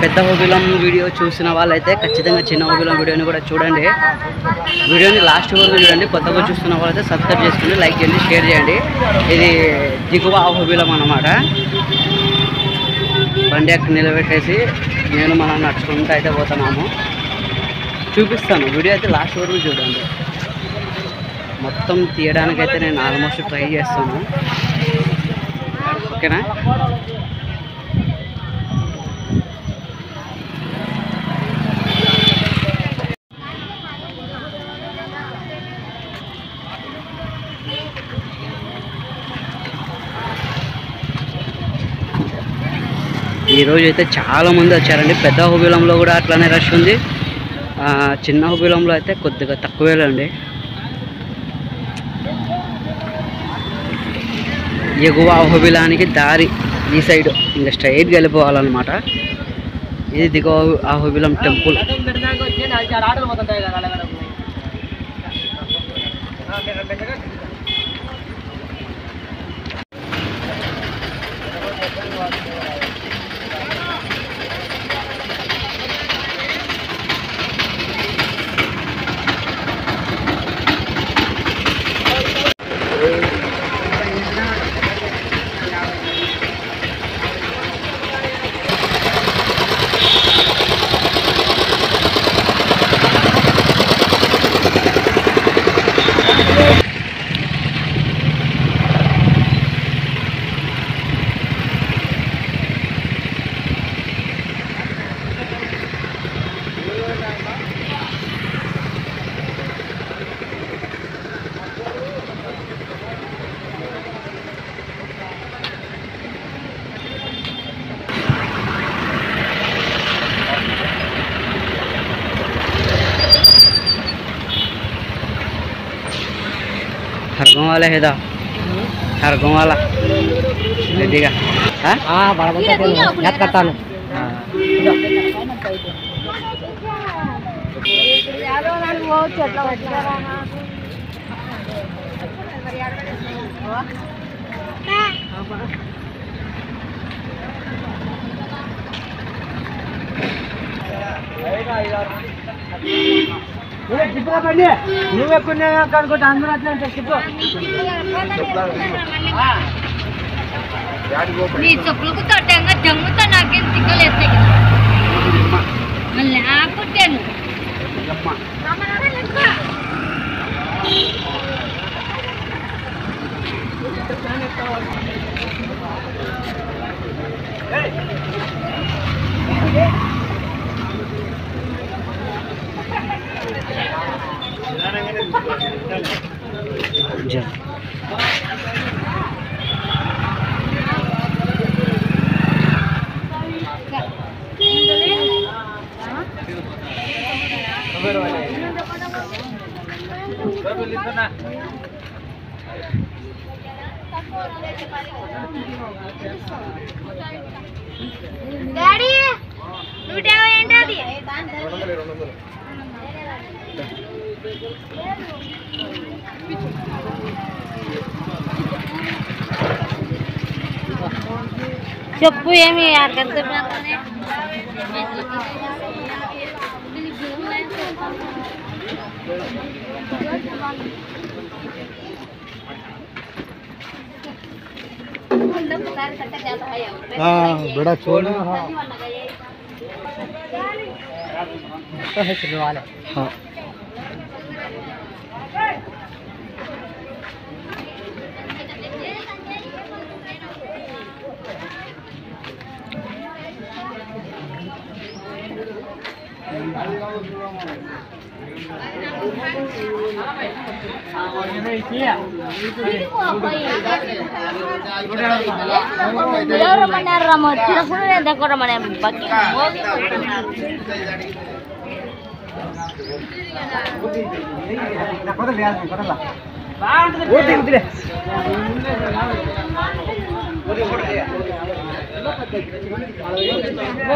పెద్ద హోబిలం వీడియో చూసిన వాళ్ళైతే ఖచ్చితంగా చిన్న హోబిలం వీడియోని కూడా చూడండి. వీడియోని లాస్ట్ వరకు చూడండి. కొత్తగా చూస్తున్న వాళ్ళైతే సబ్స్క్రైబ్ చేసుకోండి, లైక్ చేయండి, షేర్ చేయండి. ఇది దిగువ హోబిలం అన్నమాట. బండి అక్కడ నిలబెట్టేసి మనం నడుచుకుంటూ అయితే పోతున్నాము. చూపిస్తాను, వీడియో అయితే లాస్ట్ వరకు చూడండి. మొత్తం తీయడానికైతే నేను ఆల్మోస్ట్ ట్రై చేస్తాను, ఓకేనా. ఈరోజు అయితే చాలామంది వచ్చారండి. పెద్ద హోబిలంలో కూడా అట్లానే రష్ ఉంది, చిన్న హోబిలంలో అయితే కొద్దిగా తక్కువేలండి. ఎగువ హోబిలానికి దారి ఈ సైడ్ ఇంకా స్ట్రైట్గా వెళ్ళిపోవాలన్నమాట. ఇది దిగువ హోబిలం టెంపుల్. हरगों वाला है दा हरगों वाला रेडीगा बड़ा याद करता हूँ. నీ చెప్పులకు తొట్టంగా జంగుతా నాకేం తిక్కలేస్తే మళ్ళీ ఆపుట్టాను. డాడీ నువ్వు ఏంటది చెప్పు ఏమి అర్థం बड़ा छोड़ वाले हाँ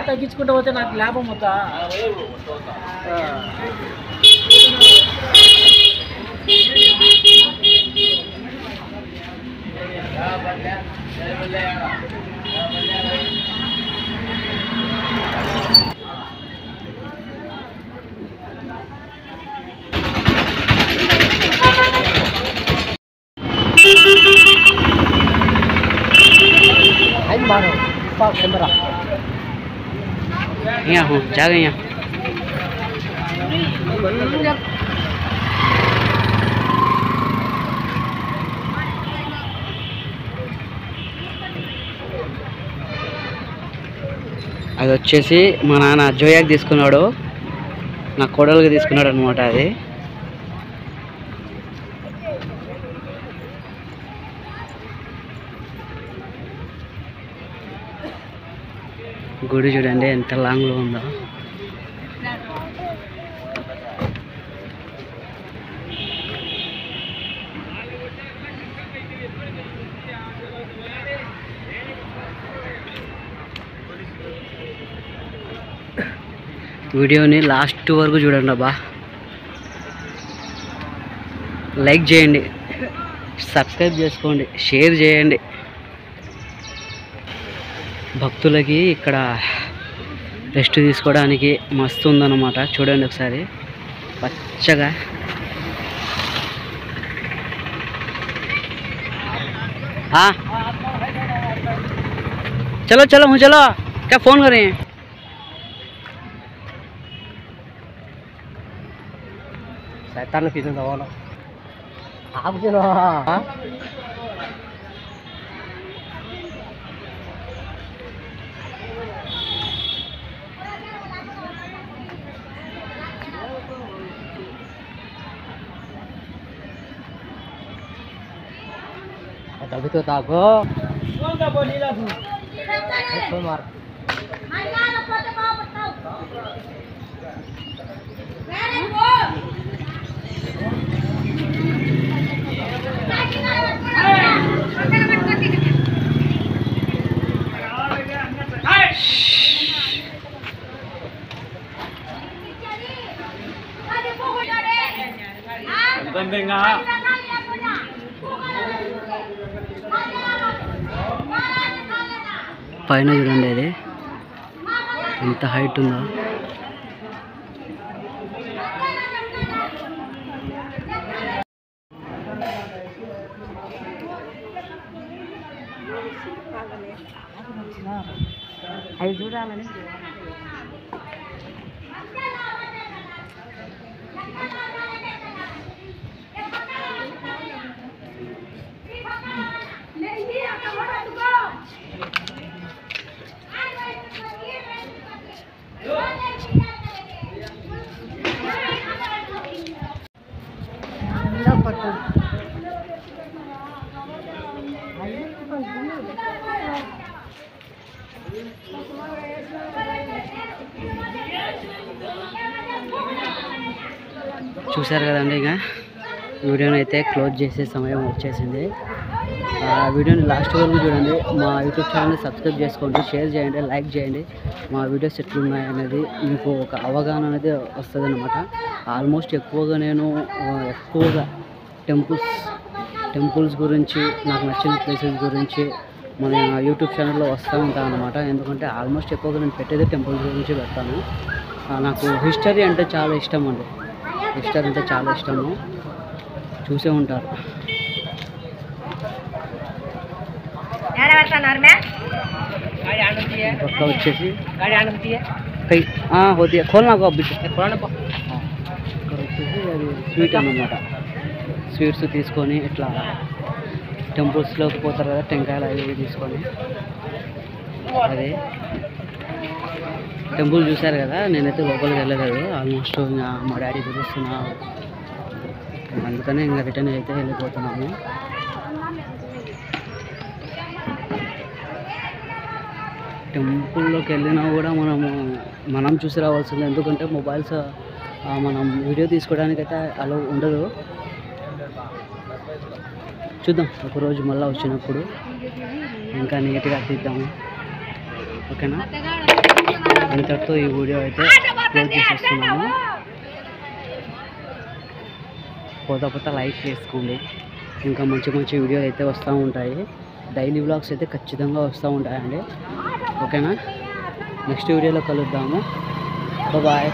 తగ్గించుకుంటూ పోతే నాకు లాభం అవుతా. यहाँ हूँ जागे यहाँ అది వచ్చేసి మా నాన్న జోయాకి తీసుకున్నాడు, నా కోడలుగా తీసుకున్నాడు అనమాట. అది గుడి చూడండి ఎంత లాంగ్లో ఉందో. వీడియోని లాస్ట్ వరకు చూడండి అబ్బా. లైక్ చేయండి, సబ్స్క్రైబ్ చేసుకోండి, షేర్ చేయండి. భక్తులకి ఇక్కడ రెస్ట్ తీసుకోవడానికి మస్తు ఉందన్నమాట. చూడండి ఒకసారి పచ్చగా. चलो चलो हूँ चलो क्या फ़ोन करें. शैतान पीछे दबाओ आप चलो. अभी तो ताको मार పైన చూడండి అది ఎంత హైట్ ఉందో. అది చూడాలని చూశారు కదండి. ఇక వీడియోని అయితే క్లోజ్ చేసే సమయం వచ్చేసింది. వీడియోని లాస్ట్ వరకు చూడండి. మా యూట్యూబ్ ఛానల్ని సబ్స్క్రైబ్ చేసుకోండి, షేర్ చేయండి, లైక్ చేయండి. మా వీడియోస్ ఎట్లున్నాయి అనేది మీకు ఒక అవగాహన అనేది వస్తుంది అనమాట. ఆల్మోస్ట్ నేను ఎక్కువగా టెంపుల్స్ గురించి, నాకు నచ్చిన ప్లేసెస్ గురించి మన యూట్యూబ్ ఛానల్లో వస్తూ ఉంటాను అనమాట. ఎందుకంటే ఆల్మోస్ట్ ఎక్కువగా నేను పెట్టేది టెంపుల్స్ గురించి పెడతాను. నాకు హిస్టరీ అంటే చాలా ఇష్టం అండి. హిస్టరీ అంటే చాలా ఇష్టము, చూసే ఉంటారు. పక్క వచ్చేసి होती है खोलना को अभी ఇక్కడ వచ్చేసి అది స్వీట్ అన్నమాట. స్వీట్స్ తీసుకొని ఇట్లా టెంపుల్స్లోకి పోతారు కదా, టెంకాయలు అవి తీసుకొని. అదే టెంపుల్ చూశారు కదా, నేనైతే లోపలికి వెళ్ళలేదు. ఆల్మోస్ట్ ఇంకా మా డాడీ పిలుస్తున్నా, అందుకనే ఇంకా రిటర్న్ అయితే వెళ్ళిపోతున్నాము. టెంపుల్లోకి వెళ్ళినా కూడా మనం చూసి రావాల్సిందే. ఎందుకంటే మొబైల్స్ మనం వీడియో తీసుకోవడానికైతే అలా ఉండదు. చూద్దాం ఒకరోజు మళ్ళీ వచ్చినప్పుడు ఇంకా నీట్గా తీద్దాము. ఓకేనా? ఇంతటితో ఈ వీడియో అయితే క్లోజ్ చేసేస్తున్నాము. పోతా లైక్ చేసుకోండి. ఇంకా మంచి వీడియోలు అయితే వస్తూ ఉంటాయి. డైలీ వ్లాగ్స్ అయితే ఖచ్చితంగా వస్తూ ఉంటాయండి. ఓకేనా? నెక్స్ట్ వీడియోలో కలుద్దాము. బాయ్.